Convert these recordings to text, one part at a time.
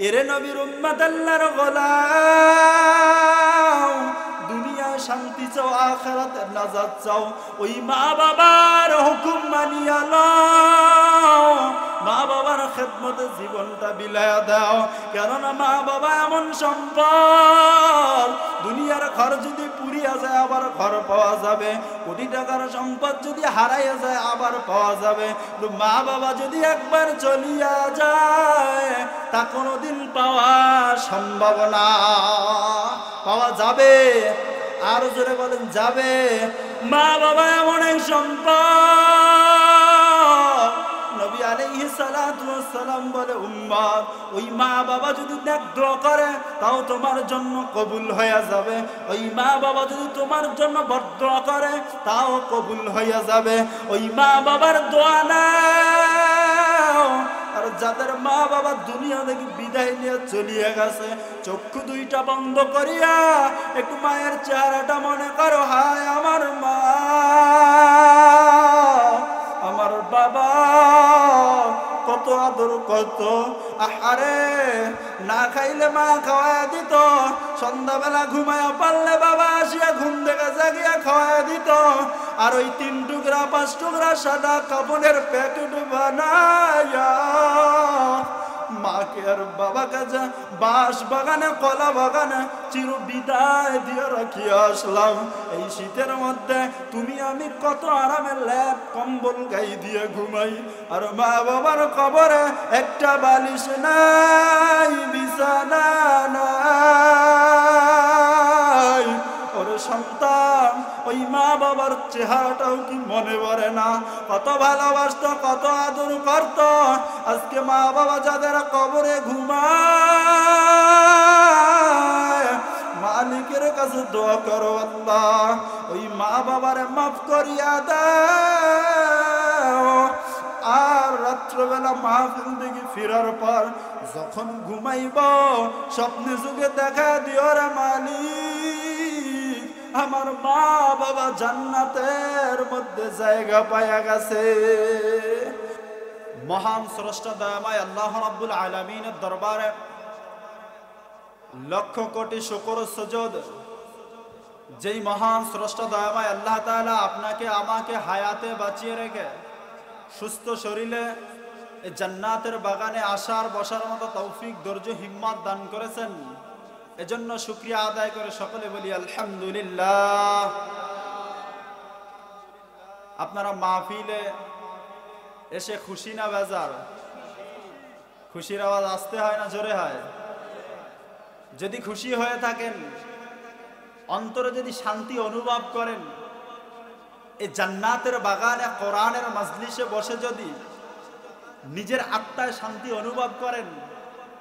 এরে নবীর উম্মত আল্লাহর গোলাম, দুনিয়ায় শান্তি চাও, আখিরাতে নাজাত চাও, ওই মা বাবার হুকুম মানিয়া লও, মা বাবার খেদমতে জীবনটা বিলায়া দাও। কেননা মা বাবা এমন সম্পদ, দুনিয়ার ঘর যদি পুড়িয়া যায় আবার ঘর পাওয়া যাবে, কোটি টাকার সম্পদ যদি হারাইয়া যায় আবার পাওয়া যাবে, মা বাবা যদি একবার চলিয়া যায় তা কোনোদিন পাওয়া সম্ভব না। পাওয়া যাবে? আর জোরে বলেন যাবে? মা বাবা এমন এক সম্পদ, নবী আলাইহিস সালাতু ওয়াস সালাম বলে উম্মত, ওই মা বাবা যদি নেক দোয়া করে তাও তোমার জন্য কবুল হয়ে যাবে, ওই মা বাবা যদি তোমার জন্য বদদোয়া করে তাও কবুল হয়ে যাবে। ওই মা বাবার দোয়া নাও। আর যাদের মা বাবা দুনিয়া থেকে বিদায় নিয়ে চলিয়ে গেছে, চক্ষু দুইটা বন্ধ করিয়া একটু মায়ের চেহারাটা মনে করো, হায় আমার মা, আমার বাবা, কত আদর কত। আহারে, না খাইলে মা খাওয়ায় দিত, সন্ধ্যাবেলা ঘুমায়া পারলে বাবা আসিয়া ঘুম থেকে জাগিয়া খাওয়ায় দিত, আর ওই 3 টুকরা 5 টুকরা সাদা কাপড়ের প্যাকেট বানায়া মাকে আর বাবাকে যা বাঁশ বাগানে কলা বাগানে চির বিদায় দিয়ে রাখিয়া আসলাম। এই শীতের মধ্যে তুমি আমি কত আরামে ল্যাপ কম্বল গায়ে দিয়ে ঘুমাই, আর মা বাবার কবরে একটা বালিশ নাই, বিছানা নাই। ওরে সন্তান, ওই মা বাবার চেহারাটাও কি মনে পড়ে না? কত ভালোবাসত, কত আদর করত। আজকে মা বাবা যাদের কবরে ঘুমায়, মালিকের কাছে দোয়া করো, আল্লাহ ওই মা বাবারে মাফ করিয়া দাও। আর রাত্রবেলা মাহফিল থেকে ফেরার পর যখন ঘুমাইব, স্বপ্নে যুগে দেখা দিও রে মালিক, আমার মা বাবা জান্নাতের মধ্যে জায়গা পায়া গেছে। মহান স্রষ্টা দয়াময় আল্লাহ রাব্বুল আলামিনের দরবারে লক্ষ কোটি শুকর সুজুদ, যেই মহান স্রষ্টা দয়াময় আল্লাহ তাআলা আপনাকে আমাকে হায়াতে বাঁচিয়ে রেখে সুস্থ শরীরে এই জান্নাতের বাগানে আসার বসার মতো তৌফিক, ধৈর্য, হিম্মত দান করেছেন, এজন্য শুকরিয়া আদায় করে সকলে বলি আলহামদুলিল্লাহ। আপনারা মাহফিলে এসে খুশি না বেজার? খুশির আওয়াজ আসতে হয় না জোরে হয়? যদি খুশি হয়ে থাকেন, অন্তরে যদি শান্তি অনুভব করেন, এই জান্নাতের বাগানে কোরআনের মাজলিসে বসে যদি নিজের আত্মায় শান্তি অনুভব করেন,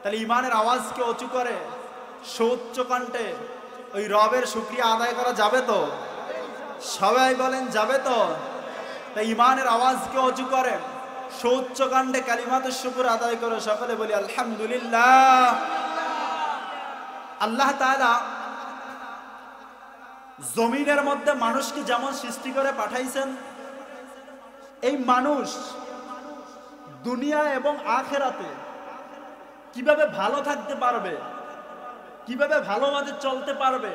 তাহলে ইমানের আওয়াজকে উঁচু করে সুউচ্চ কণ্ঠে ওই রবের শুকরিয়া আদায় করা যাবে তো? সবাই বলেন যাবে তো? তাই ইমানের আওয়াজকে উঁচু করে সুউচ্চ কণ্ঠে কালিমাতুশ শুকর আদায় করে সকলে বলি আলহামদুলিল্লাহ। আল্লাহ তাআলা জমিনের মধ্যে মানুষকে যেমন সৃষ্টি করে পাঠাইছেন, এই মানুষ দুনিয়া এবং আখিরাতে কিভাবে ভালো থাকতে পারবে, কিভাবে ভালোভাবে চলতে পারবে,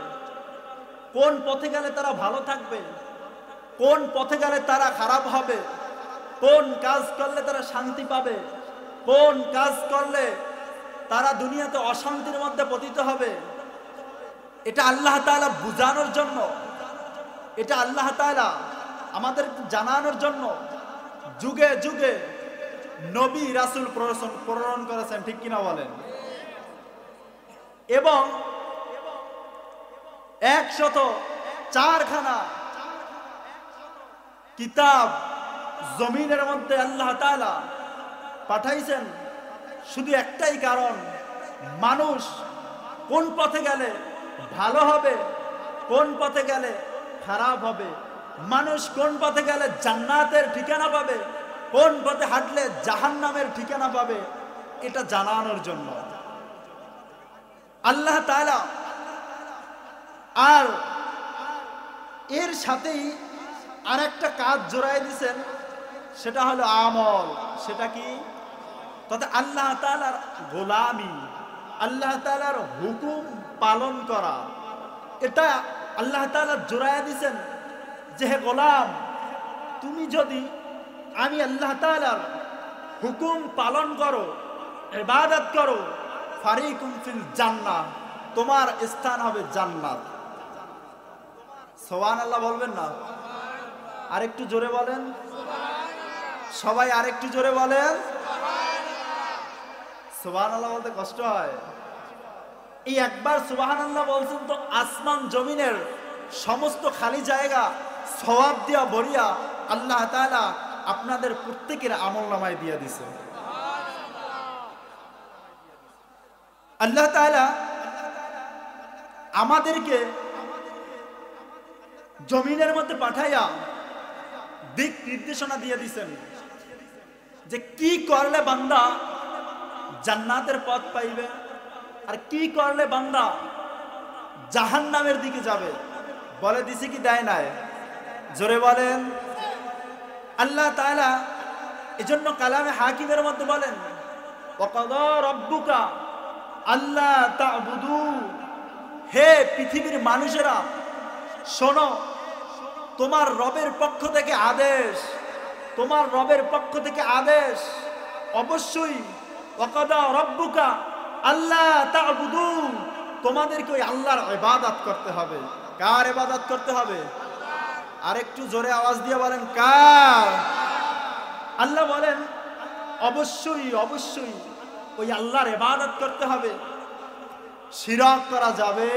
কোন পথে গেলে তারা ভালো থাকবে, কোন পথে গেলে তারা খারাপ হবে, কোন কাজ করলে তারা শান্তি পাবে, কোন কাজ করলে তারা দুনিয়াতে অশান্তির মধ্যে পতিত হবে, এটা আল্লাহ তাআলা বুঝানোর জন্য, এটা আল্লাহ তাআলা আমাদের জানানোর জন্য যুগে যুগে নবী রাসূল প্রেরণ করেছেন, ঠিক কিনা বলেন? এবং 104খানা কিতাব জমিনের মধ্যে আল্লাহ তাআলা পাঠাইছেন, শুধু একটাই কারণ, মানুষ কোন পথে গেলে ভালো হবে, কোন পথে গেলে খারাপ হবে, মানুষ কোন পথে গেলে জান্নাতের ঠিকানা পাবে, কোন পথে হাঁটলে জাহান্নামের ঠিকানা পাবে, এটা জানানোর জন্য আল্লাহ তাআলা। আর এর সাথেই আরেকটা কাজ জোড়ায় দিয়েছেন, সেটা হলো আমল। সেটা কি? তথা আল্লাহ তাআলার গোলামি, আল্লাহ তাআলার হুকুম পালন করা। এটা আল্লাহ তাআলা জোড়ায়া দিয়েছেন যে হে গোলাম, তুমি যদি আমি আল্লাহ তাআলার হুকুম পালন করো, ইবাদত করো, ফারিকুম ফিল জান্নাহ, তোমার স্থান হবে জান্নাত। সুবহানাল্লাহ বলবেন না? আরেকটু জোরে বলেন সবাই, আরেকটু জোরে বলেন সুবহানাল্লাহ। বলতে কষ্ট হয়। এই একবার সুবহানাল্লাহ বলছেন তো আসমান জমিনের সমস্ত খালি জায়গা সওয়াব দিয়া ভরিয়া আল্লাহ তাআলা আপনাদের প্রত্যেকের আমলনামায় দিয়ে দিছে। আল্লাহ তাআলা আমাদেরকে জমিনের মধ্যে পাঠাইয়া দিক নির্দেশনা দিয়ে দিছেন যে কি করলে বান্দা জান্নাতের পথ পাইবে আর কি করলে বান্দা জাহান্নামের দিকে যাবে। বলে দিছে কি দেয় নাই? জোরে বলেন। আল্লাহ তাআলা এজন্য কালামে হাকিমের মধ্যে বলেন ওয়াকাদা রাব্বুকা আল্লা তা'বুদু, হে পৃথিবীর মানুষেরা শোনো, তোমার রবের পক্ষ থেকে আদেশ, তোমার রবের পক্ষ থেকে আদেশ অবশ্যই ওয়াকাদা রাব্বুকা আল্লা তা'বুদু, তোমাদেরকে ওই আল্লাহর ইবাদত করতে হবে। কার ইবাদত করতে হবে? আরেকটু জোরে আওয়াজ দিয়ে বলেন কার? আল্লাহ বলেন অবশ্যই অবশ্যই ওই আল্লাহর ইবাদত করতে হবে, শিরক করা যাবে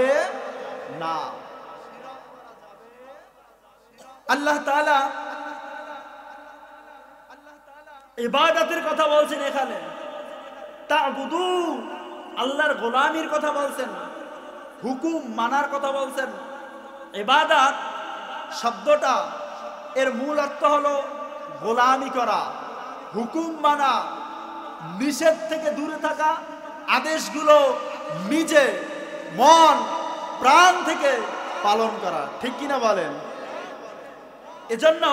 না। আল্লাহ তাআলা ইবাদতের কথা বলছেন এখানে, তা'বুদু আল্লাহর গোলামির কথা বলছেন, হুকুম মানার কথা বলছেন। ইবাদত শব্দটা এর মূল অর্থ হলো গোলামি করা, হুকুম মানা, নিষেধ থেকে দূরে থাকা, আদেশগুলো নিজে মন প্রাণ থেকে পালন করা। ঠিক কিনা বলেন? এজন্য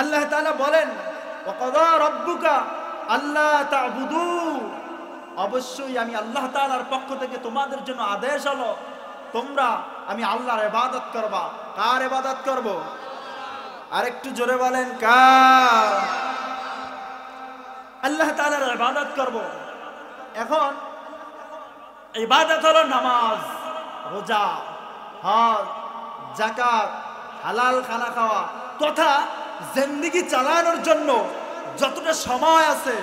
আল্লাহ তাআলা বলেন ওয়াকাদা রাব্বুকা আল্লা তা'বুদু, অবশ্যই আমি আল্লাহ তাআলার পক্ষ থেকে তোমাদের জন্য আদেশ হলো তোমরা আমি আল্লাহর ইবাদত করবা। কার ইবাদত করব? আরেকটু জোরে বলেন কার? আল্লাহ তাআলার ইবাদত করব। এখন ইবাদত হলো নামাজ, রোজা, হজ, যাকাত, হালাল খানা খাওয়া তথা জিন্দেগি চালানোর জন্য যতটা সময় আছে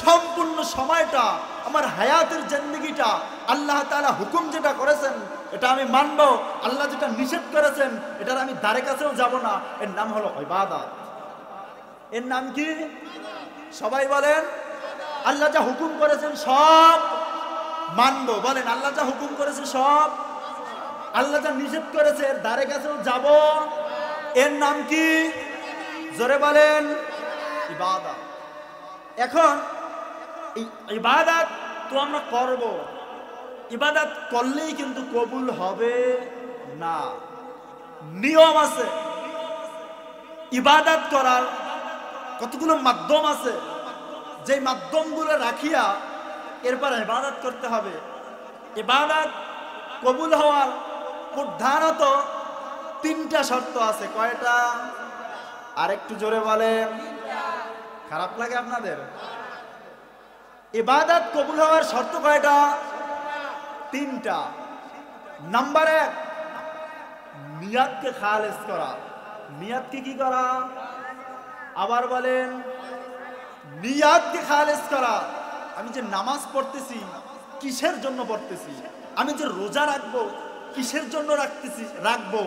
সম্পূর্ণ সময়টা আমার হায়াতের জিন্দেগিটা আল্লাহ তাআলা হুকুম যেটা করেছেন এটা আমি মানব, আল্লাহ যেটা নিষেধ করেছেন এটার আমি ধারে কাছেও যাব না। এর নাম হলো ইবাদত। এর নাম কি? সবাই বলেন। আল্লাহ যা হুকুম করেছেন সব মানব। বলেন আল্লাহ যা হুকুম করেছে সব, আল্লাহ যা নিষেধ করেছে এর ধারে কাছেও যাব। এর নাম কি? জোরে বলেন ইবাদত। এখন এই ইবাদত তো আমরা করব, ইবাদত করলেই কিন্তু কবুল হবে না। নিয়ম আছে ইবাদত করার, কতগুলো মাধ্যম আছে, যে মাধ্যমগুলো রাখিয়া এরপর ইবাদত করতে হবে। ইবাদত কবুল হওয়ার প্রধানত তিনটা শর্ত আছে। কয়টা? আরেকটু জোরে বলেন। খারাপ লাগে আপনাদের? ইবাদত কবুল হওয়ার শর্ত কয়টা? তিনটা। নাম্বার 1 নিয়তকে খালেস করা। নিয়তকে কি করা? আবার বলেন নিয়তকে খালেস করা। আমি যে নামাজ পড়তেছি কিসের জন্য পড়তেছি? আমি যে রোজা রাখবো কিসের জন্য রাখবো?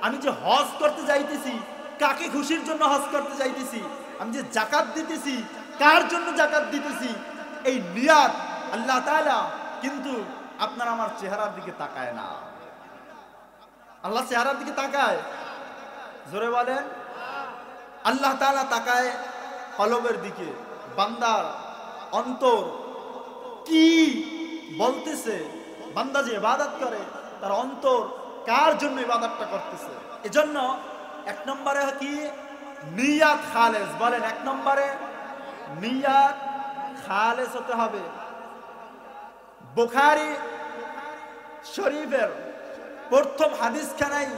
আমি যে হজ করতে যাইতেছি কাকে খুশির জন্য হজ করতে যাইতেছি? আমি যে যাকাত দিতেছি কার জন্য যাকাত দিতেছি? এই নিয়ত আল্লাহ তাআলা কিন্তু আপনার আমার চেহারার দিকে তাকায় না। আল্লাহ চেহারার দিকে তাকায়? জোরে বলেন। আল্লাহ তাআলা তাকায় কলবের দিকে, বান্দার অন্তর কি বলতেছে। বান্দা যে ইবাদত করে তার অন্তর কার জন্য ইবাদতটা করতেছে। এজন্য 1 নম্বরে কি? নিয়াত খালেস। বলেন 1 নম্বরে নিয়াত খালেস হতে হবে। বুখারী শরীফের প্রথম হাদিসখানায়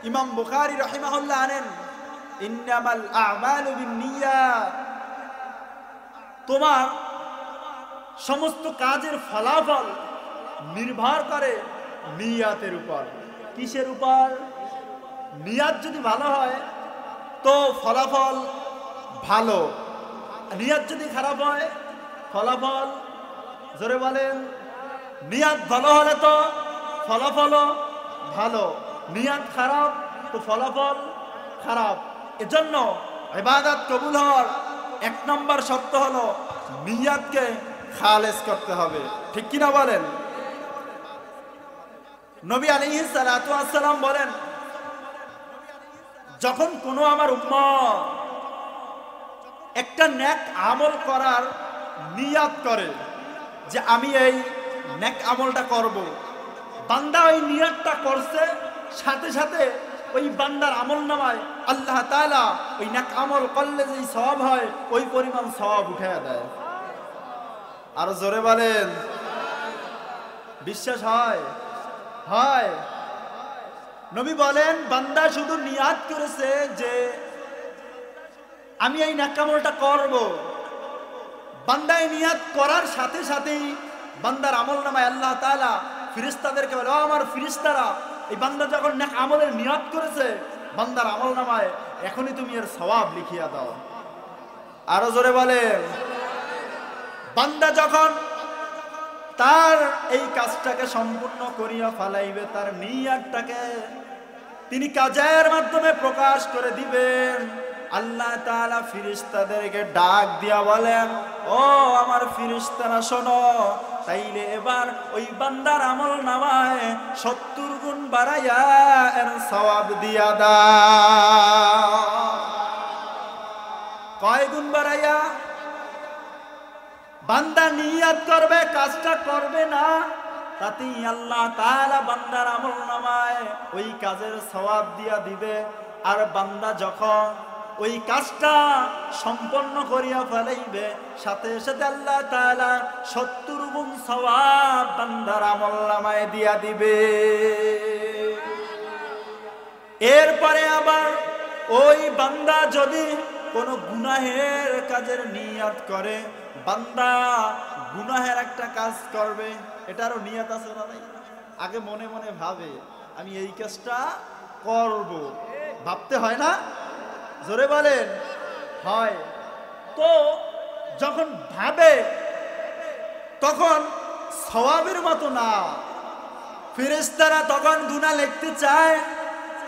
ইমাম বুখারী রাহিমাহুল্লাহ আনেন, ইন্নামাল আ'মালু বিন্নিয়াত, তোমার সমস্ত কাজের ফলাফল নির্ভর করে নিয়াতের উপর। কিসের উপর? নিয়াত যদি ভালো হয় তো ফলাফল ভালো, নিয়াত যদি খারাপ হয় ফলাফল, জোরে বলেন, নিয়াত ভালো হলে তো ফলাফল ভালো, নিয়াত খারাপ তো ফলাফল খারাপ। এজন্য ইবাদত কবুল হওয়ার এক নম্বর শর্ত হলো নিয়াতকে খালেস করতে হবে, ঠিক কিনা বলেন? নবী আলাইহিস সালাতু ওয়াস সালাম বলেন, যখন কোনো আমার উম্মত একটা নেক আমল করার নিয়াত করে যে আমি এই নেক আমলটা করব, বান্দা ওই নিয়াতটা করছে, সাথে সাথে ওই বান্দার আমলনামায় আল্লাহ তাআলা ওই নেক আমল করলে যে সওয়াব হয় ওই পরিমাণ সওয়াব উঠায়া দেয়। আর জোরে বলেন, বিশ্বাস হয়? হয়। নবী বলেন, বান্দা শুধু নিয়াত করেছে যে আমি এই নেক আমলটা করব, বান্দা এই নিয়াত করার সাথে সাথেই বান্দার আমলনামায় আল্লাহ তাআলা ফেরেশতাদেরকে বলে, ও আমার ফেরেশতারা, এই বান্দা যখন নেক আমলের নিয়াত করেছে বান্দার আমলনামায় এখনই তুমি এর সওয়াব লিখিয়া দাও। আরো জোরে বলেন, বান্দা যখন তার এই কাজটাকে সম্পূর্ণ করিয়া ফেলাইবে, তার নিয়াতটাকে তিনি কাজের মাধ্যমে প্রকাশ করে দিবেন, আল্লাহ তাআলা ফেরেশতাদেরকে ডাক দিয়া বলেন, ও আমার ফেরেশতারা শোনো, তাইলে এবার ওই বান্দার আমলনামায় 70 গুণ বাড়াইয়া এর সওয়াব দিয়া দাও। কয় গুণ বাড়াইয়া? বান্দা নিয়াত করবে, কাজটা করবে না, তাতেই আল্লাহ তাআলা বান্দার আমলনামায় ওই কাজের সওয়াব দিয়া দিবে। আর বান্দা যখন ওই কাজটা সম্পন্ন করিয়া ফেলাইবে, সাথে সাথে আল্লাহ তাআলা 70 গুণ সওয়াব বান্দার আমলনামায় দিয়া দিবে। এরপরে আবার ওই বান্দা যদি কোনো গুনাহের কাজের নিয়াত করে, বান্দা গুনাহের একটা কাজ করবে, এটারও নিয়াত আছে না নাই? আগে মনে মনে ভাবে আমি এই কাজটা করব, ভাবতে হয় না? জোরে বলেন, হয়। তো যখন ভাবে তখন সওয়াবের মতো না, ফেরেশতারা তখন গুনাহ লিখতে চায়,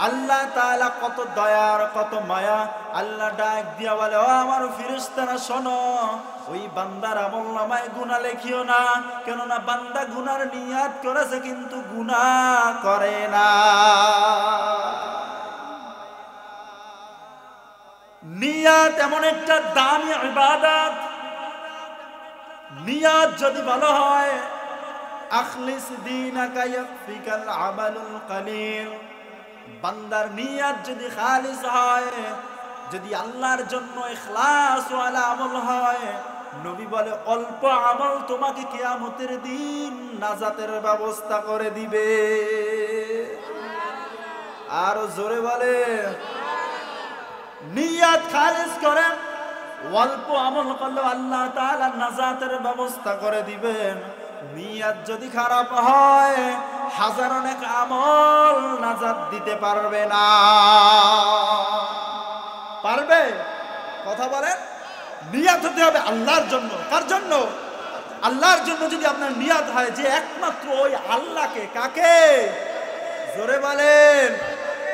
আল্লাহ তাআলা কত দয়ার, কত মায়া, আল্লাহ ডাক দিয়া বলে, ও আমার ফেরেশতারা শোনো, ওই বান্দার আমলনামায় গুনাহ লিখিও না, কেননা বান্দা গুনার নিয়াত করেছে কিন্তু গুনাহ করে না। নিয়াত এমন একটা দামি ইবাদত, নিয়াত যদি ভালো হয়, আখলিস দীনাকা ইয়াকফিকাল আমালুল কালিল, বান্দার নিয়াত যদি খালিস হয়, যদি আল্লাহর জন্য ইখলাস ওয়ালা আমল হয়, নবী বলে অল্প আমল তোমাকে কিয়ামতের দিন নাজাতের ব্যবস্থা করে দিবে। আর জোরে বলে, নিয়াত খালিস করেন, অল্প আমল করলে আল্লাহ তাআলা নাজাতের ব্যবস্থা করে দিবেন। নিয়াত যদি খারাপ হয়, হাজার অনেক আমল নাজাত দিতে পারবে না। পারবে? কথা বলেন। নিয়াত হতে হবে আল্লাহর জন্য। কার জন্য? আল্লাহর জন্য। যদি আপনার নিয়াত হয় যে একমাত্র ওই আল্লাহকে, কাকে? জোরে বলেন,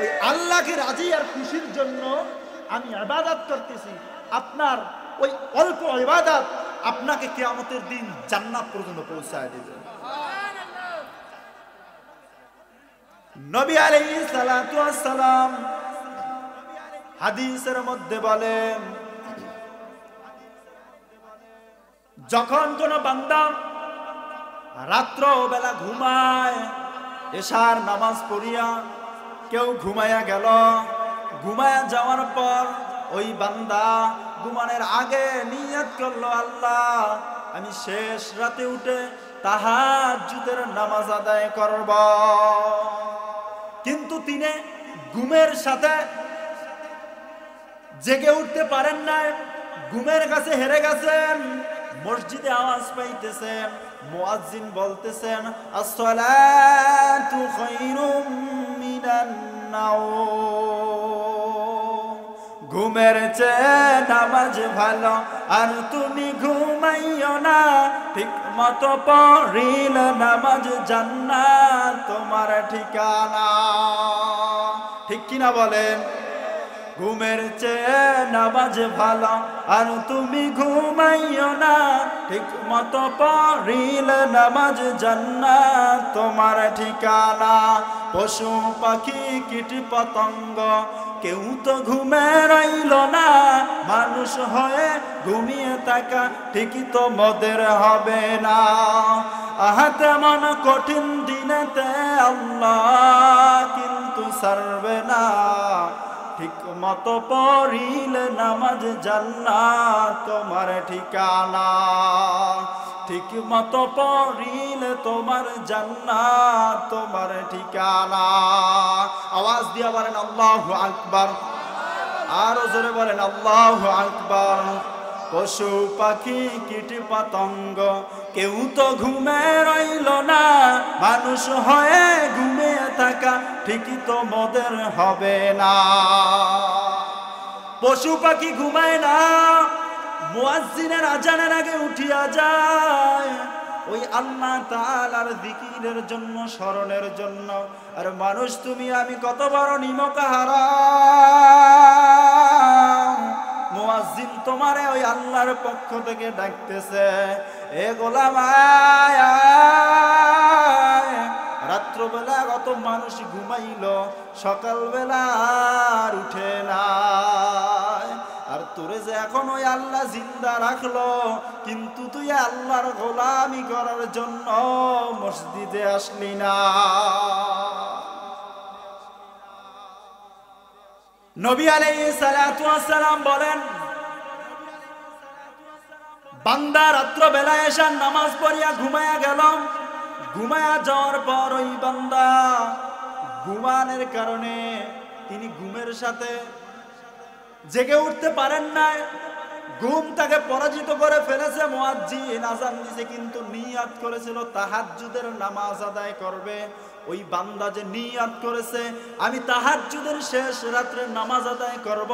ওই আল্লাহকে রাজি আর খুশির জন্য আমি ইবাদত করতেছি, আপনার ওই অল্প ইবাদত আপনাকে কিয়ামতের দিন জান্নাত পর্যন্ত পৌঁছায় দেবে। নবী আলাইহিস সালাতু ওয়াস সালাম হাদিসের মধ্যে বলেন, যখন কোন বান্দা রাত্র বেলা ঘুমায়, এশার নামাজ পড়িয়া কেউ ঘুমায়া গেল, ঘুমায়া যাওয়ার পর ওই বান্দা ঘুমানোর আগে নিয়ত করলো, আল্লাহ আমি শেষ রাতে উঠে তাহাজ্জুদের নামাজ আদায় করব। কিন্তু তিনি ঘুমের সাথে জেগে উঠতে পারেন না, ঘুমের কাছে হেরে গেছেন। মসজিদে আওয়াজ পাইতেছেন, মুয়াজ্জিন বলতেছেন আসসালাতু খায়রুম মিনান নাওম, ঘুমের চেয়ে নামাজ ভালো, আর তুমি ঘুমাইও না, ঠিক মতো পড়িলে নামাজ জান্নাত তোমার ঠিকানা। ঠিক কিনা বলেন? ঘুমের চেয়ে নামাজ ভালো, আর তুমি ঘুমাইও না, ঠিক মতো পড়িলে নামাজ জান্নাত তোমার ঠিকানা। পশু পাখি কীট পতঙ্গ কেউ তো ঘুমে রইল না, মানুষ হয়ে ঘুমিয়ে থাকা ঠিকই তো মোদের হবে না। আহাতে মন কঠিন দিনেতে আল্লাহ কিন্তু ছাড়বে না, ঠিক মতো পড়িলে নামাজ জান্নাত তোমার ঠিকানা। ঠিক মতো পড়িলে তোমার জান্নাত তোমার ঠিকানা। আওয়াজ দিয়া বলেন আল্লাহু আকবার, আরো জোরে বলেন আল্লাহু আকবার। পশু পাখি কীট পতঙ্গ কেউ তো ঘুমে রইল না, মানুষ হয়ে ঘুমিয়ে থাকা ঠিকই তো মোদের হবে না। পশু পাখি ঘুমায় না, মুয়াজ্জিনের আজানের আগে উঠিয়া যায় ওই আল্লাহ তাআলার জিকিরের জন্য, স্মরণের জন্য। আর মানুষ তুমি আমি কত বড় নিমকাহারা, মুয়াজ্জিন তোমারে ওই আল্লাহর পক্ষ থেকে ডাকতেছে, এ গোলাম আয় আয়। রাত্রবেলা কত মানুষ ঘুমাইলো, সকালবেলা আর উঠে না, আর তোরে যে এখন ওই আল্লাহ জিন্দা রাখলো, কিন্তু তুই আল্লাহর গোলামি করার জন্য মসজিদে আসলি না। নবী আলাইহিস সালাতু ওয়াস সালাম বলেন, বান্দা রাত্র বেলায় এসে নামাজ পড়িয়া ঘুমায়া গেল, ঘুমায়া যাওয়ার পর ওই বান্দা ঘুমানোর কারণে তিনি ঘুমের সাথে জেগে উঠতে পারেন না, ঘুম তাকে পরাজিত করে ফেলেছে। মুয়াজ্জিন আযান দিয়েছে, কিন্তু নিয়াত করেছিল তাহাজ্জুদের নামাজ আদায় করবে। ওই বান্দা যে নিয়াত করেছে আমি তাহাজ্জুদের শেষ রাত্রে নামাজ আদায় করব,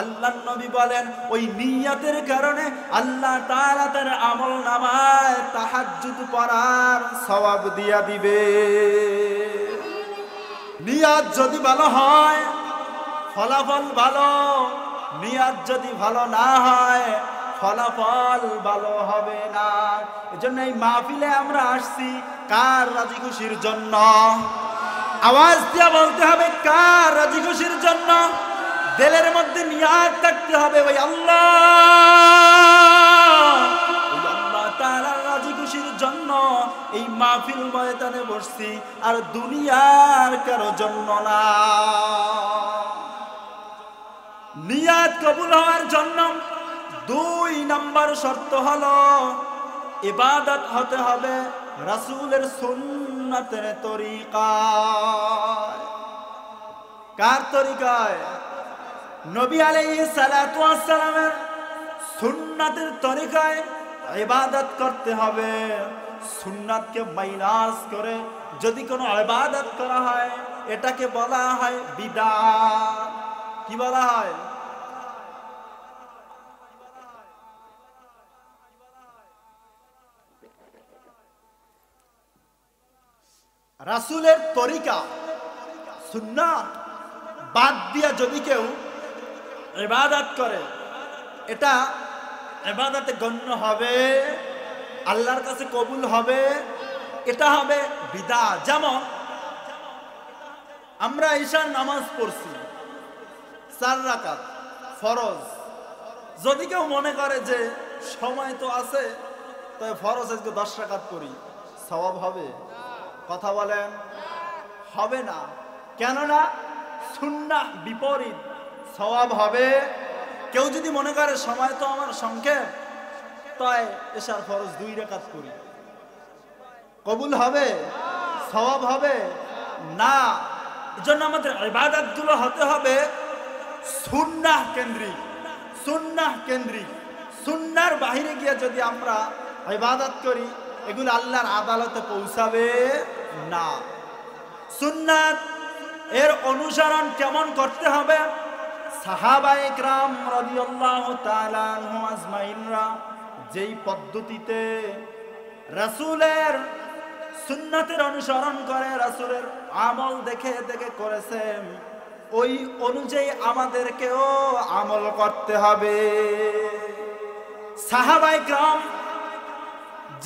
আল্লাহর নবী বলেন ওই নিয়াতের কারণে আল্লাহ তাআলা তার আমলনামায় তাহাজ্জুদ পড়ার সওয়াব দিয়া দিবে। নিয়াত যদি ভালো হয় ফলাফল ভালো, নিয়াত যদি ভালো না হয় ফলাফল ভালো হবে না। এজন্য এই মাহফিলে আমরা আসছি কার রাজি খুশির জন্য? আওয়াজ দিয়া বলতে হবে কার রাজি খুশির জন্য। দিলের মধ্যে নিয়াত থাকতে হবে ওই আল্লাহ তাআলার রাজি খুশির জন্য এই মাহফিল ময়দানে বসছি, আর দুনিয়ার কারো জন্য না। নিয়াত কবুল হওয়ার জন্য 2 নম্বর শর্ত হলো ইবাদত হতে হবে রাসূলের সুন্নাতের তরিকায়। কার তরিকায়? নবী আলাইহিস সালাতু ওয়াস সালামের সুন্নাতের তরিকায় ইবাদত করতে হবে। সুন্নাতকে মাইনাস করে যদি কোনো ইবাদত করা হয় এটাকে বলা হয় বিদআত। কি বলা হয়? রাসূলের তরিকা সুন্নাত বাদ দিয়া যদি কেউ ইবাদত করে এটা ইবাদতে গণ্য হবে, আল্লাহর কাছে কবুল হবে, এটা হবে বিদআত। যেমন আমরা ঈশার নামাজ পড়ছি 4 রাকাত ফরজ, যদি কেউ মনে করে যে সময় তো আছে তবে ফরজ আজকে 10 রাকাত পড়ি, সওয়াব হবে? কথা বলেন, হবে না। কেননা সুন্নাহ বিপরীত, সওয়াব হবে। কেউ যদি মনে করে সময় তো আমার সংক্ষেপ, তাই এশার ফরজ 2 রাকাত করি, কবুল হবে, সওয়াব হবে না। এজন্য আমাদের ইবাদতগুলো হতে হবে সুন্নাহ কেন্দ্রিক, সুন্নাহ কেন্দ্রিক। সুন্নাহর বাইরে গিয়ে যদি আমরা ইবাদত করি, এগুলো আল্লাহর আদালতে পৌঁছাবে না। সুন্নাত এর অনুসরণ কেমন করতে হবে? সাহাবায়ে কেরাম রাদিয়াল্লাহু তাআলা আনহুম আজমাইনরা যেই পদ্ধতিতে রাসূলের সুন্নাতের অনুসরণ করে, রাসূলের আমল দেখে দেখে করেছেন, ওই অনুযায়ী আমাদেরকেও আমল করতে হবে। সাহাবায়ে কেরাম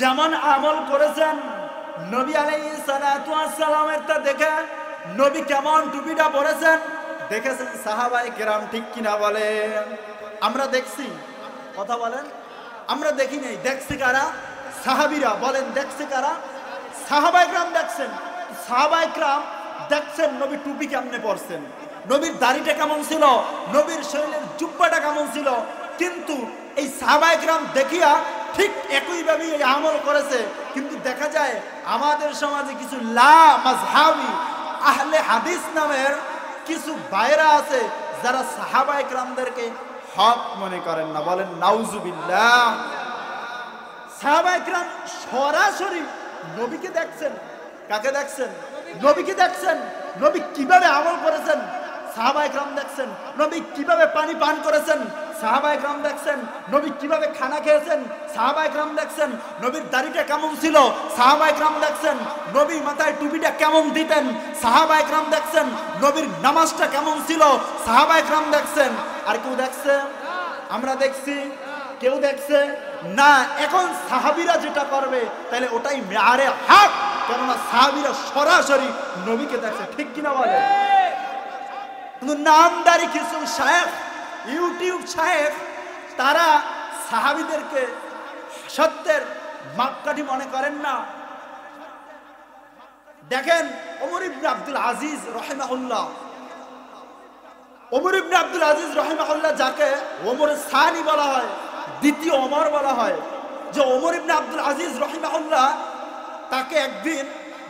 যেমন আমল করেছেন, নবী আলাইহিস সালাতু ওয়াস সালামের তা দেখে নবী কেমন টুপিটা পরেছেন দেখেছেন সাহাবায়ে কেরাম, ঠিক কিনা বলেন? আমরা দেখছি, কথা বলেন, আমরা দেখি নাই। দেখছে কারা? সাহাবীরা। বলেন দেখছে কারা? সাহাবায়ে কেরাম দেখছেন। সাহাবায়ে কেরাম দেখছেন নবী টুপি কেমনে পরছেন, নবীর দাড়িটা কেমন ছিল, নবীর শরীরের জুব্বাটা কেমন ছিল। কিন্তু এই সাহাবায়ে কেরাম দেখিয়া ঠিক একইভাবে এই আমল করেছে। কিন্তু দেখা যায় আমাদের সমাজে কিছু লা মাযহাবী আহলে হাদিস নামের কিছু বাইরা আছে যারা সাহাবায়ে কেরামদেরকে হক মনে করেন না। বলেন নাউজুবিল্লাহ। সাহাবায়ে কেরাম সরাসরি নবীকে দেখছেন। কাকে দেখছেন? নবীকে দেখছেন। নবী কিভাবে আমল করেছেন সাহাবায়ে কেরাম দেখছেন। নবী কিভাবে পানি পান করেছেন সাহাবায়ে কেরাম দেখছেন। নবী কিভাবে খানা খেয়েছেন সাহাবায়ে কেরাম দেখছেন। নবীর দাড়িটা কেমন ছিল সাহাবায়ে কেরাম দেখছেন। নবী মাথায় টুপিটা কেমন দিতেন সাহাবায়ে কেরাম দেখছেন। নবীর নামাজটা কেমন ছিল সাহাবায়ে কেরাম দেখছেন। আর কেউ দেখছে? আমরা দেখছি? কেউ দেখছে না। এখন সাহাবীরা যেটা করবে তাহলে ওটাই মেয়ারে হক, কেননা সাহাবীরা সরাসরি নবীকে দেখছে, ঠিক কিনা বলে? কিন্তু নামদারি কিছু শায়েখ, ইউটিউব শায়েখ, তারা সাহাবীদেরকে সত্যের মাপকাঠি মনে করেন না। দেখেন ওমর ইবনে আব্দুল আজিজ রাহিমাহুল্লাহ, ওমর ইবনে আব্দুল আজিজ রাহিমাহুল্লাহ যাকে ওমর সানি বলা হয়, দ্বিতীয় ওমর বলা হয়, যে ওমর ইবনে আব্দুল আজিজ রাহিমাহুল্লাহ তাকে একদিন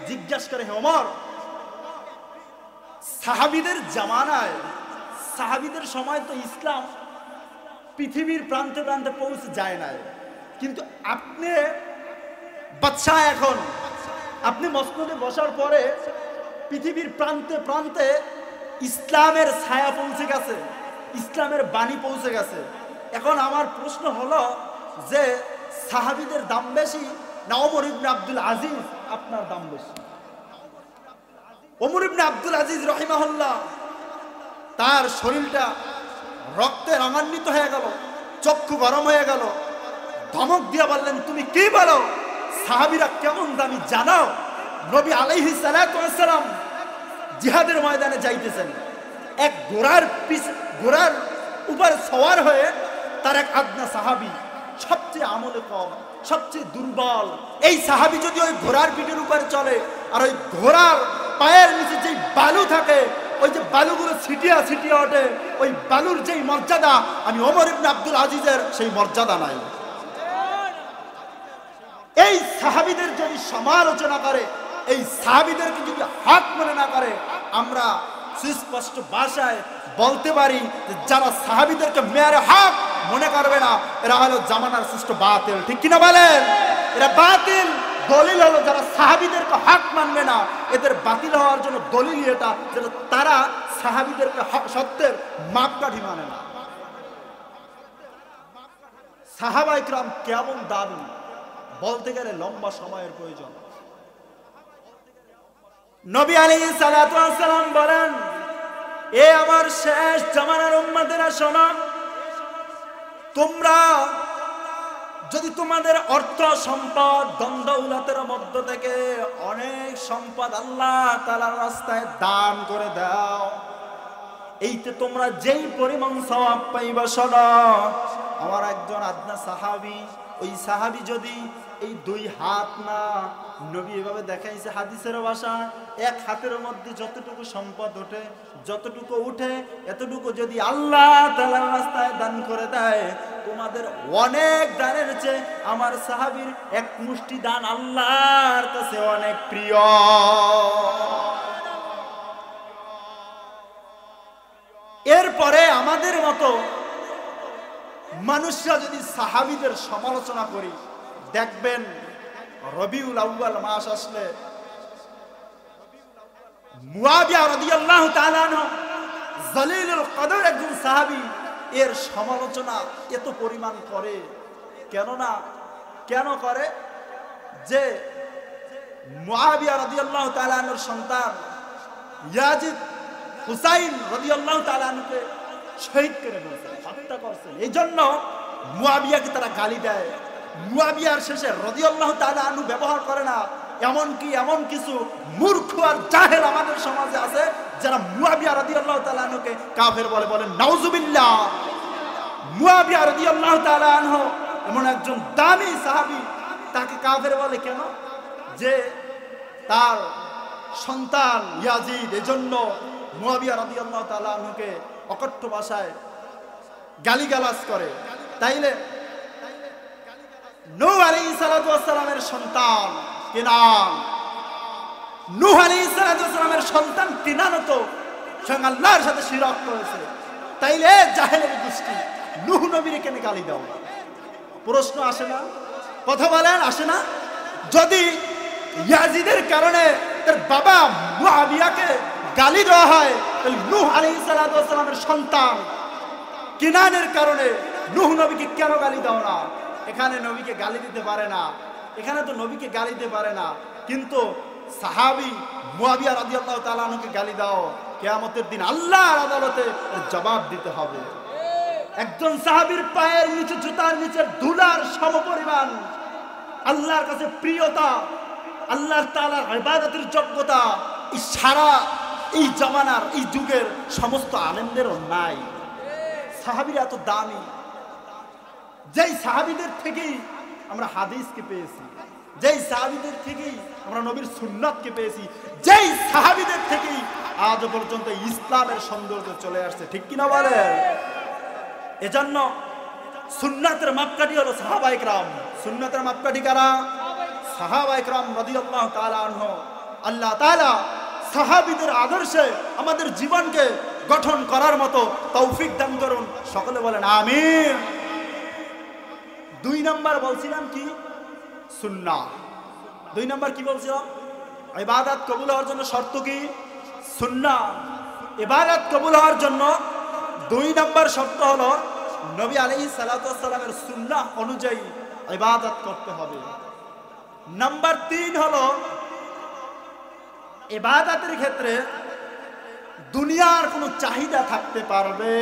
জিজ্ঞাসা করে, হে ওমর, সাহাবীদের জামানায়, সাহাবীদের সময় তো ইসলাম পৃথিবীর প্রান্তে প্রান্তে পৌঁছে যায় না, কিন্তু আপনি বাদশাহ, এখন আপনি মসনদে বসার পরে পৃথিবীর প্রান্তে প্রান্তে ইসলামের ছায়া পৌঁছে গেছে, ইসলামের বাণী পৌঁছে গেছে। এখন আমার প্রশ্ন হলো যে সাহাবীদের দাম বেশি না ওমর ইবনে আব্দুল আজিজ আপনার দাম বেশি? ওমর ইবনে আব্দুল আজিজ রাহিমাহুল্লাহ তার শরীরটা রক্তে রঙান্বিত হয়ে গেল, চক্ষু গরম হয়ে গেল, ধমক দিয়ে বললেন, তুমি কি বলো? সাহাবীরা কেমন দামি জানো? নবী আলাইহিস সালাতু ওয়াস সালাম জিহাদের ময়দানে যাইতেছেন, এক ঘোড়ার উপর সওয়ার হয়ে তার এক আদনা সাহাবী, সবচেয়ে আমলে কম, সবচেয়ে দুর্বল, এই সাহাবী যদি ওই ঘোড়ার পিঠের উপর চলে আর ওই ঘোড়ার পায়ের নিচে যেই বালু থাকে, ওই যে বালুগুলো ছিটিয়া ছিটিয়া ওঠে, ওই বালুর যেই মর্যাদা, আমি ওমর ইবনে আব্দুল আজিজের সেই মর্যাদা নাই। এই সাহাবীদের যদি সমালোচনা করে, এই সাহাবীদেরকে যদি হক মনে না করে, আমরা সুস্পষ্ট ভাষায় বলতে পারি যে যারা সাহাবীদেরকে মেয়ারে হক মনে করবে না, এরা হলো জামানার সৃষ্ট বাতিল, ঠিক কিনা বলেন? এরা বাতিল। দলিল হলো যারা সাহাবীদেরকে হক মানবে না, এদের বাতিল হওয়ার জন্য দলিল এটা যে তারা সাহাবীদেরকে সত্যের মাপকাঠি মানে না। সাহাবায়ে কেরাম কেমন দামি বলতে গেলে লম্বা সময়ের প্রয়োজন। নবী আলাইহিস সালাতু ওয়াস সালাম বলেন, এ আমার শেষ জামানার উম্মতেরা শোনো, তোমরা যদি তোমাদের অর্থ সম্পদ ধন দৌলতের মধ্য থেকে অনেক সম্পদ আল্লাহ তাআলার রাস্তায় দান করে দাও, এইতে তোমরা যেই পরিমাণ সওয়াব পাইবা, শোনো, আমার একজন আদনা সাহাবী, ওই সাহাবী যদি এই দুই হাত না, নবী এভাবে দেখাইছে হাদিসের ভাষা, এক হাতের মধ্যে যতটুকু সম্পদ ওঠে, যতটুকু উঠে, এতটুকু যদি আল্লাহ তাআলার রাস্তায় দান করে দেয়, তোমাদের অনেক দানের চেয়ে আমার সাহাবীর এক মুষ্টি দান আল্লাহর কাছে অনেক প্রিয়। এরপরে আমাদের মতো মানুষরা যদি সাহাবীদের সমালোচনা করি, দেখবেন রবিউল আউয়াল মাস আসলে মুয়াবিয়া রাদিয়াল্লাহু তাআলা আনহু জলিলুল কদর একজন সাহাবী, এর সমালোচনা এত পরিমাণ করে। কেন করে? যে মুয়াবিয়া রাদিয়াল্লাহু তাআলা আনহুর সন্তান ইয়াজিদ হুসাইন রাদিয়াল্লাহু তাআলা আনহুকে শহীদ করে দিয়েছে, হত্যা করছে। এই জন্য মুয়াবিয়াকে তারা গালি দেয়। মুয়াবিয়ার শেষে রাদিয়াল্লাহু তাআলা আনহু ব্যবহার করে না। এমন কিছু মূর্খ আর জাহেল আমাদের সমাজে আছে যারা মুয়াবিয়া রাদিয়াল্লাহু তাআলা আনহুকে কাফের বলেন নাউজুবিল্লাহ। মুয়াবিয়া রাদিয়াল্লাহু তাআলা আনহু এমন একজন দামি সাহাবী, তাকে কাফের বলে কেন? যে তার সন্তান ইয়াজিদ। এজন্য মুয়াবিয়া রাদিয়াল্লাহু তাআলা আনহুকে অকট্য ভাষায় গালিগালাজ করে। তাইলে নূহ আলাইহিস সালাতু ওয়াস সালামের সন্তান কেনান, নূহ আলাইহিস সালাতু ওয়াস সালামের সন্তান কেনান তো স্বয়ং আল্লাহর সাথে শিরক করেছে। তাইলে জাহেলের গোষ্ঠী নূহ নবীর কেন গালি দাও? প্রশ্ন আসে না? কথা বলেন, আসে না? যদি ইয়াজিদের কারণে তার বাবা মুআবিয়াকে গালি দেওয়া হয়, তাহলে নূহ আলাইহিস সালাতু ওয়াস সালামের সন্তান কিনানের কারণে নূহ নবীকে কেন গালি দাও না? এখানে নবীকে গালি দিতে পারে না, এখানে তো নবীকে গালি দিতে পারে না, কিন্তু সাহাবী মুআবিয়া রাদিয়াল্লাহু তাআলা আনহুকে গালি দাও, কিয়ামতের দিন আল্লাহর আদালতে জবাব দিতে হবে। একজন সাহাবীর পায়ের নিচে, জুতার নিচের ধুলার সমপরিমাণ আল্লাহর কাছে প্রিয়তা, আল্লাহ তাআলার ইবাদতের যোগ্যতা এই সারা এই জামানার এই যুগের সমস্ত আলেমদেরও নাই। সাহাবীরা এত দামি, যেই সাহাবীদের থেকেই আমরা হাদিসকে পেয়েছি, যেই সাহাবীদের থেকেই আমরা নবীর সুন্নাতকে পেয়েছি, যেই সাহাবীদের থেকেই আজ পর্যন্ত ইসলামের সৌন্দর্য চলে আসছে। ঠিক কিনা বলেন? এজন্য সুন্নাতের মাপকাঠি হলো সাহাবায়ে কেরাম। সুন্নাতের মাপকাঠি কারা? সাহাবায়ে কেরাম রাদিয়াল্লাহু তাআলা আনহু। আল্লাহ তাআলা সাহাবীদের আদর্শে আমাদের জীবনকে গঠন করার মতো তৌফিক দান করুন। সকলে বলেন আমিন। 2 নাম্বার বলছিলাম কি? সুন্নাহ। 2 নাম্বার কি বলছিলাম? ইবাদত কবুল হওয়ার জন্য শর্ত কি? সুন্নাহ। ইবাদত কবুল হওয়ার জন্য 2 নাম্বার শর্ত হলো নবী আলাইহিস সালাতু ওয়াস সালামের সুন্নাহ অনুযায়ী ইবাদত করতে হবে। নাম্বার 3 হলো ইবাদতের ক্ষেত্রে দুনিয়ার কোনো চাহিদা থাকতে পারবে,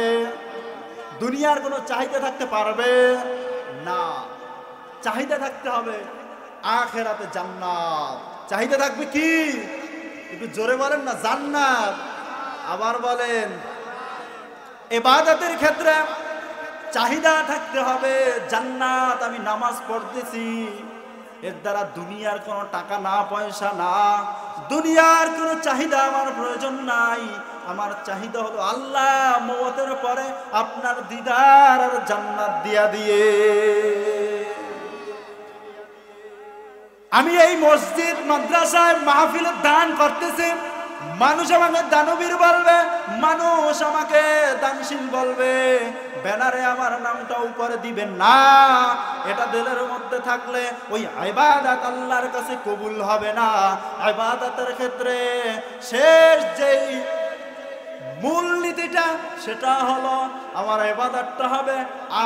দুনিয়ার কোনো চাহিদা থাকতে পারবে না। চাহিদা থাকতে হবে আখিরাতে জান্নাত। চাহিদা থাকবে কি? একটু জোরে বলেন না, জান্নাত। আবার বলেন, ইবাদতের ক্ষেত্রে চাহিদা থাকতে হবে জান্নাত। আমি নামাজ পড়তেছি, এর দ্বারা দুনিয়ার কোনো টাকা না, পয়সা না, দুনিয়ার কোনো চাহিদা আমার প্রয়োজন নাই। আমার চাহিদা হলো আল্লাহ মওতের পরে আপনার দিদার আর জান্নাত দিয়া দিয়ে। আমি এই মসজিদ, মাদ্রাসায়, মাহফিলে দান করতেছি, মানুষ আমাকে দানবীর বলবে, মানুষ আমাকে দানশীল বলবে, ব্যানারে আমার নামটা উপরে দিবেন না। এটা দিলের মধ্যে থাকলে ওই ইবাদত আল্লাহর কাছে কবুল হবে না। ইবাদতের ক্ষেত্রে শেষ যেই মূলনীতিটা, সেটা হলো আমার ইবাদতটা হবে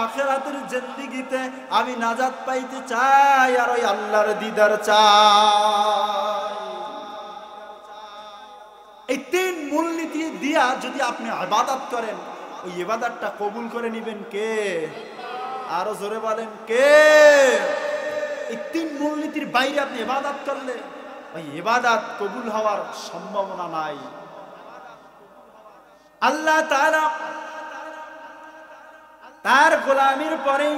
আখিরাতের জিন্দেগিতে আমি নাজাত পাইতে চাই আর ওই আল্লাহর দিদার চাই। এই 3 মূলনীতি দিয়া যদি আপনি ইবাদত করেন, ওই ইবাদতটা কবুল করে নেবেন কে? আরো জোরে বলেন কে? এই 3 মূলনীতির বাইরে আপনি ইবাদত করলে ওই ইবাদত কবুল হওয়ার সম্ভাবনা নাই। আল্লাহ তাআলা তার গোলামির পরে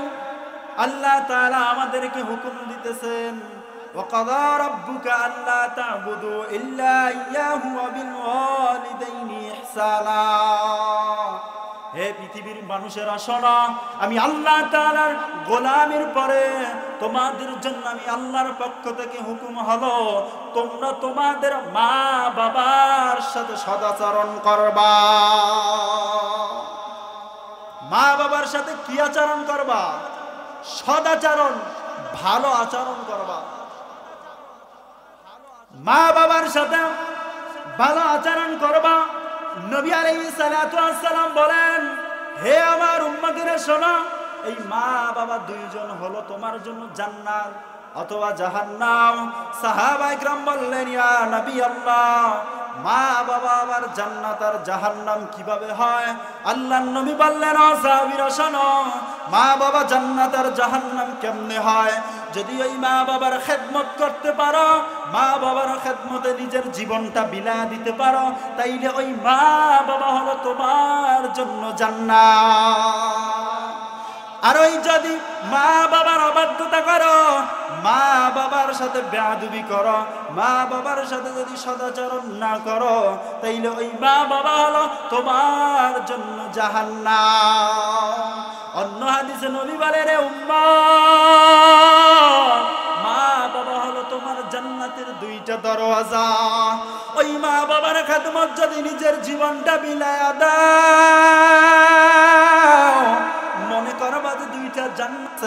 আল্লাহ তাআলা আমাদেরকে হুকুম দিতেছেন, وَقَضَى رَبُّكَ أَلَّا تَعْبُدُوا إِلَّا إِيَّاهُ وَبِالْوَالِدَيْنِ إِحْسَانًا। হে পৃথিবীর মানুষেরা শোনো, আমি আল্লাহ তাআলার গোলামের পরে তোমাদের জন্য আমি আল্লাহর পক্ষ থেকে হুকুম হলো, তোমরা তোমাদের মা বাবার সাথে সদাচরণ করবা। মা বাবার সাথে কি আচরণ করবা? সদাচরণ, ভালো আচরণ করবা। মা বাবার সাথে ভালো আচরণ করবা। নবী আলাইহিস সালাতু ওয়াস সালাম বলেন, হে আমার উম্মতেরা শোনো, এই মা বাবা দুইজন হলো তোমার জন্য জান্নাত অথবা জাহান্নাম। সাহাবায়ে কেরাম বললেন, ইয়া নবী আল্লাহ, মা বাবা আবার জান্নাত আর জাহান্নাম কিভাবে হয়? আল্লাহর নবী বললেন, ও সাহাবীরা শোনো, মা বাবা জান্নাত আর জাহান্নাম কেমনে হয়? যদি ওই মা বাবার খেদমত করতে পারো, মা বাবার খেদমতে নিজের জীবনটা বিলায় দিতে পারো, তাইলে ওই মা বাবা হলো তোমার জন্য জান্নাত। আর ওই যদি মা বাবার অবাধ্যতা করো, মা বাবার সাথে বেয়াদবি করো, মা বাবার সাথে যদি সদাচরণ না করো, তাইলে ওই মা বাবা হলো তোমার জন্য জাহান্নাম। অন্য হাদিসে নবী বলে, রে উম্মত, মা বাবা হলো তোমার জান্নাতের দুইটা দরওয়াজা। ওই মা বাবার খেদমত যদি নিজের জীবনটা বিলায়া দাও, মনে করবা যে দুইটা জান্নাত।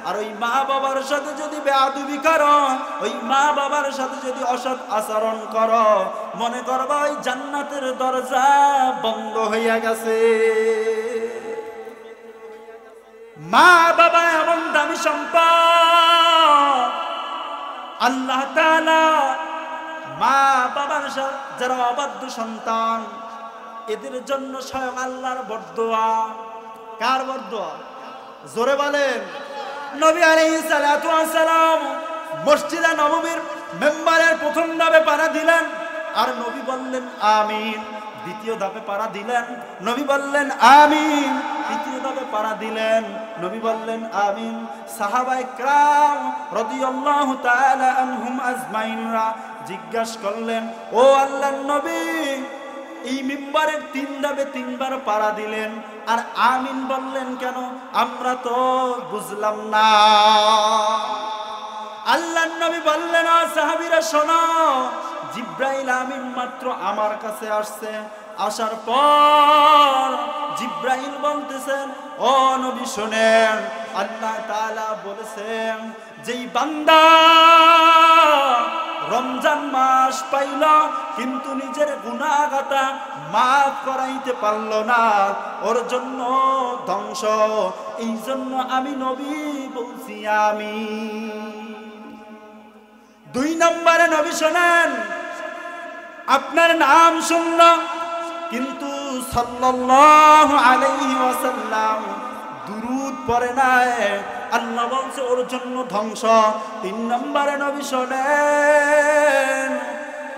আর ওই মা বাবার সাথে যদি বেয়াদবি করো, ওই মা বাবার সাথে যদি অসৎ আচরণ করো, মনে করবা ওই জান্নাতের দরজা বন্ধ হইয়া গেছে। মা বাবা এমন দামি সম্পদ, আল্লাহ তাআলা মা বাবার সাথে যারা অবাধ্য সন্তান, এদের জন্য স্বয়ং আল্লাহর বরদোয়া। কার বরদোয়া? জোরে বলেন। নবী আলাইহিস সালাতু ওয়াস সালাম মসজিদে নববীর মেম্বারের প্রথম ধাপে পাড়া দিলেন, আর নবী বললেন আমিন। দ্বিতীয় ধাপে পাড়া দিলেন, নবী বললেন আমিন। তৃতীয় ধাপে পাড়া দিলেন, নবী বললেন আমিন। সাহাবায়ে কেরাম রাদিয়াল্লাহু তাআলা আনহুম আজমাইনরা জিজ্ঞাসা করলেন, ও আল্লাহর নবী, এই মিম্বারের তিন ধাপে তিনবার পাড়া দিলেন আর আমিন বললেন কেন? আমরা তো বুঝলাম না। আল্লাহর নবী বললেন, ও সাহাবীরা শোনো, জিব্রাইল আমিন মাত্র আমার কাছে আসছে, আসার পর জিব্রাইল বলতেছেন, ও নবী শুনেন, আল্লাহ তাআলা বলেছেন, যেই বান্দা রমজান মাস পাইল কিন্তু নিজের গুনাহগাতা মাফ করাইতে পারল না, ওর জন্য ধ্বংস। এই জন্য আমি নবী বলছি আমিন। দুই নম্বরে নবী শোনেন, আপনার নাম শুনল কিন্তু সাল্লাল্লাহু আলাইহি ওয়াসাল্লাম দুরূদ পড়ে নাই, আল্লাহ বলছে ওর জন্য ধ্বংস। তিন নম্বরে নবী শোনেন,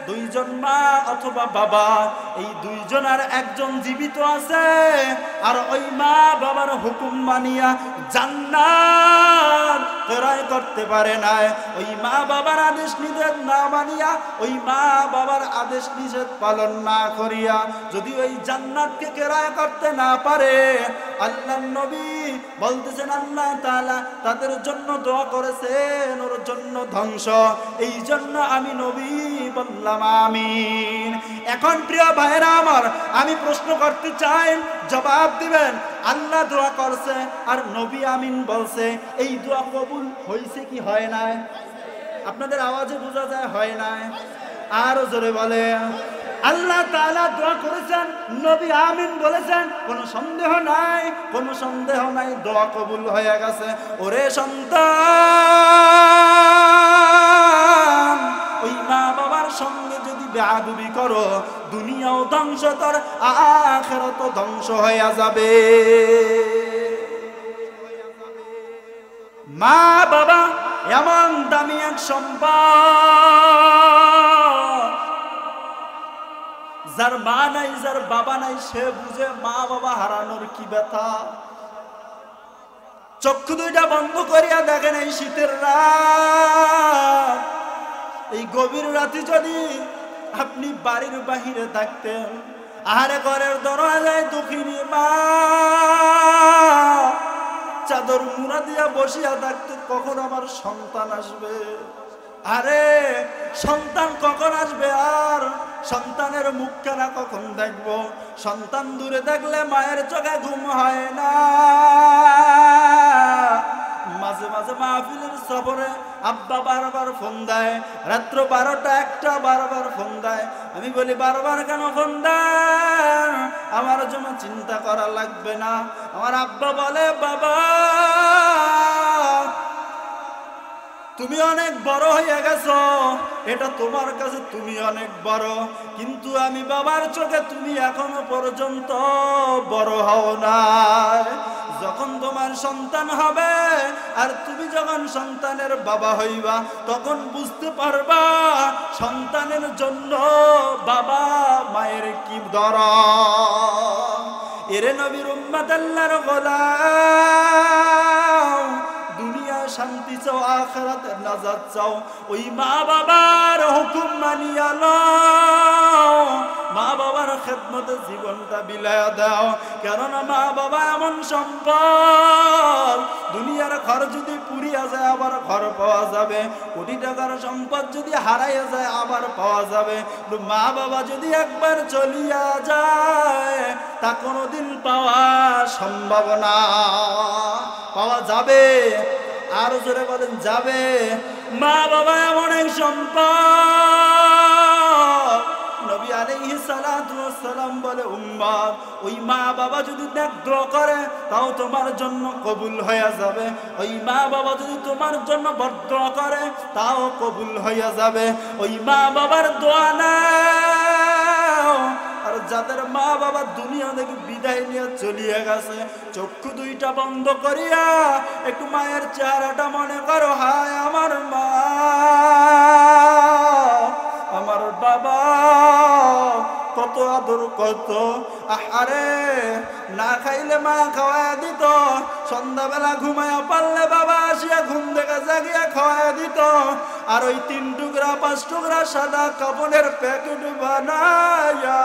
দুইজন মা অথবা বাবা, এই দুইজন আর একজন জীবিত আছে, আর ওই মা বাবার হুকুম মানিয়া জান্নাত ক্রয় করতে পারে না। ওই মা বাবার আদেশ নিষেধ না মানিয়া, ওই মা বাবার আদেশ নিষেধ পালন না করিয়া যদি ওই জান্নাতকে ক্রয় করতে না পারে, আল্লাহর নবী বলতেছেন আল্লাহ তাআলা তাদের জন্য দোয়া করেছেন, ওর জন্য ধ্বংস। এই জন্য আমি নবী বললাম আমিন। এখন প্রিয় ভাইরা আমার, আমি প্রশ্ন করতে চাই, জবাব দিবেন। আল্লাহ দোয়া করছে আর নবী আমিন বলছে, এই দোয়া কবুল হয়েছে কি হয় নাই? আপনাদের আওয়াজে বোঝা যায় হয় নাই? আরো জোরে বলে। আল্লাহ তাআলা দোয়া করেছেন, নবী আমিন বলেছেন, কোনো সন্দেহ নাই, কোনো সন্দেহ নাই, দোয়া কবুল হয়ে গেছে। ওরে সন্তান, ওই মা বাবার সঙ্গে যদি বেয়াদবি করো, দুনিয়াও ধ্বংস, তোর আখিরাতও ধ্বংস হয়ে যাবে। মা বাবা এমন দামি এক সম্পদ, যার মা নাই, যার বাবা নাই, সে বুঝে মা বাবা হারানোর কি ব্যথা। চক্ষু দুইটা বন্ধ করিয়া দেখেন, এই শীতের রাত, এই গভীর রাতে যদি আপনি বাড়ির বাহিরে থাকতেন, আরে ঘরের দরজায় দুঃখিনী মা চাদর মুড়া দিয়া বসিয়া থাকতো, কখন আমার সন্তান আসবে, আরে সন্তান কখন আসবে, আর সন্তানের মুখখানা কখন দেখবো। সন্তান দূরে থাকলে মায়ের চোখে ঘুম হয় না। মাঝে মাঝে মাহফিলের সফরে আব্বা বারবার ফোন দেয়, রাত্র 12টা 1টা বারবার ফোন দেয়। আমি বলি বারবার কেন ফোন দেন, আমার জন্য চিন্তা করা লাগবে না। আমার আব্বা বলে বাবা তুমি অনেক বড় হয়ে গেছো, এটা তোমার কাছে তুমি অনেক বড়, কিন্তু আমি বাবার চোখে তুমি এখনো পর্যন্ত বড় হও নাই। যখন তোমার সন্তান হবে আর তুমি যখন সন্তানের বাবা হইবা, তখন বুঝতে পারবা সন্তানের জন্য বাবা মায়ের কি দরদ। এরে নবীর উম্মত আল্লাহর গোলাম, দুনিয়ায় শান্তি চাও, আখিরাতে নাজাত চাও, ওই মা বাবার হুকুম মানিয়া লও, মা বাবার খেদমতে জীবনটা বিলায়া দাও। কেননা মা বাবা এমন সম্পদ, দুনিয়ার ঘর যদি পুড়িয়া যায় আবার ঘর পাওয়া যাবে, কোটি টাকার সম্পদ যদি হারাইয়া যায় আবার পাওয়া যাবে, মা বাবা যদি একবার চলিয়া যায় তা কোনোদিন পাওয়া সম্ভব না। পাওয়া যাবে, আরো জোরে বলেন যাবে। মা বাবা এমন এক সম্পদ, নবী আলাইহিস সালাতু ওয়াস সালাম বলে উম্মত ওই মা বাবা যদি নেক দোয়া করে তাও তোমার জন্য কবুল হয়ে যাবে, ওই মা বাবা যদি তোমার জন্য বদদোয়া করে তাও কবুল হয়ে যাবে। ওই মা বাবার দোয়া নাও। আর যাদের মা বাবা দুনিয়া থেকে বিদায় নিয়ে চলিয়ে গেছে, চক্ষু দুইটা বন্ধ করিয়া একটু মায়ের চেহারাটা মনে করো, হায় আমার মা আমার বাবা কত আদর কত, আহারে না খাইলে মা খাওয়াইয়া দিত, সন্ধ্যাবেলা ঘুমাইয়া পারলে বাবা আসিয়া ঘুম থেকে জাগিয়া খাওয়াইয়া দিত, আর ওই 3 টুকরা 5 টুকরা সাদা কাপড়ের প্যাকেট বানাইয়া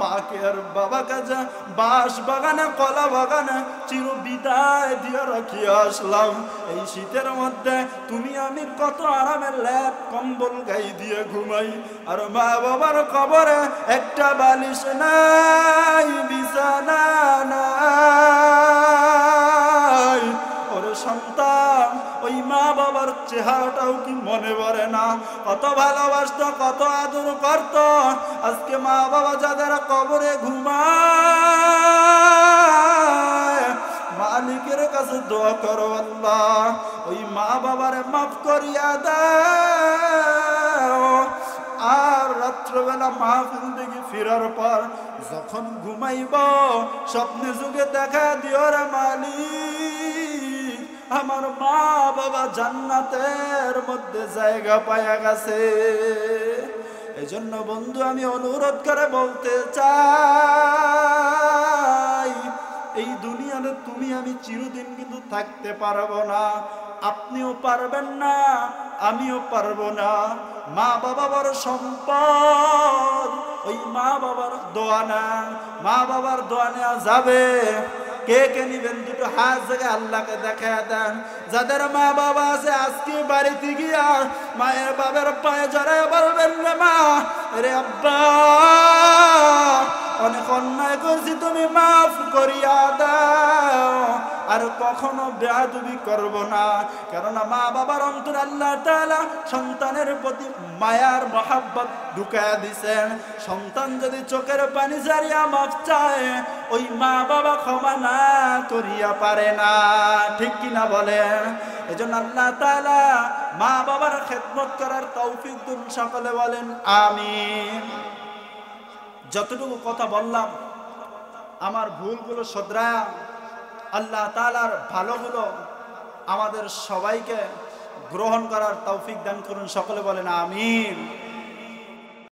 মাকে আর বাবাকে যা বাঁশ বাগানে কলা বাগানে চির বিদায় দিয়ে রাখিয়া আসলাম। এই শীতের মধ্যে তুমি আমি কত আরামের ল্যাপ কম্বল গাই দিয়ে ঘুমাই, আর মা বাবার কবরে একটা বালিশ নাই, বিছানা নাই। ওরে সন্তান, ওই মা বাবার চেহারাটাও কি মনে পড়ে না? কত ভালোবাসতো, কত আদর করত। আজকে মা বাবা যাদের কবরে ঘুমায়, মালিকের কাছে দোয়া করো আল্লাহ ওই মা বাবারে মাফ করিয়া দাও। আর রাত্রবেলা মাহফিল থেকে ফেরার পর যখন ঘুমাইব স্বপ্নে যুগে দেখা দিও রে মালিক, আমার মা বাবা জান্নাতের মধ্যে জায়গা পায়া গেছে। এজন্য বন্ধু আমি অনুরোধ করে বলতে চাই, এই দুনিয়াতে তুমি আমি চিরদিন কিন্তু থাকতে পারবো না, আপনিও পারবেন না, আমিও পারবো না। মা বাবা বড় সম্পদ, ওই মা বাবার দোয়া নেন, মা বাবার দোয়া নেওয়া যাবে। কে কে নিবেন দুটো হাত জায়গায় আল্লাহকে দেখা দেন। যাদের মা বাবা আছে আজকে বাড়িতে গিয়া মায়ের বাবার পায়ে জড়ায় বলবেন রে মা, রে আব্বা অনেক অন্যায় করছি, তুমি মাফ করিয়া দাও, আর কখনো বেয়াদবি করব না। কেননা মা বাবার অন্তর আল্লাহ তাআলা সন্তানের প্রতি মায়ার মহাব্বত ঢুকায়া দিছেন। সন্তান যদি চোখের পানি ঝারিয়া মাফ চায়, ওই মা বাবা ক্ষমা না করিয়া পারে না, ঠিক কিনা বলেন? এজন্য আল্লাহ তাআলা মা বাবার খেদমত করার তৌফিক দিন, সকলে বলেন আমিন। যতটুকু কথা বললাম আমার ভুলগুলো শোধরায়া আল্লাহ তাআলার ভালোগুলো আমাদের সবাইকে গ্রহণ করার তৌফিক দান করুন, সকলে বলেন আমিন।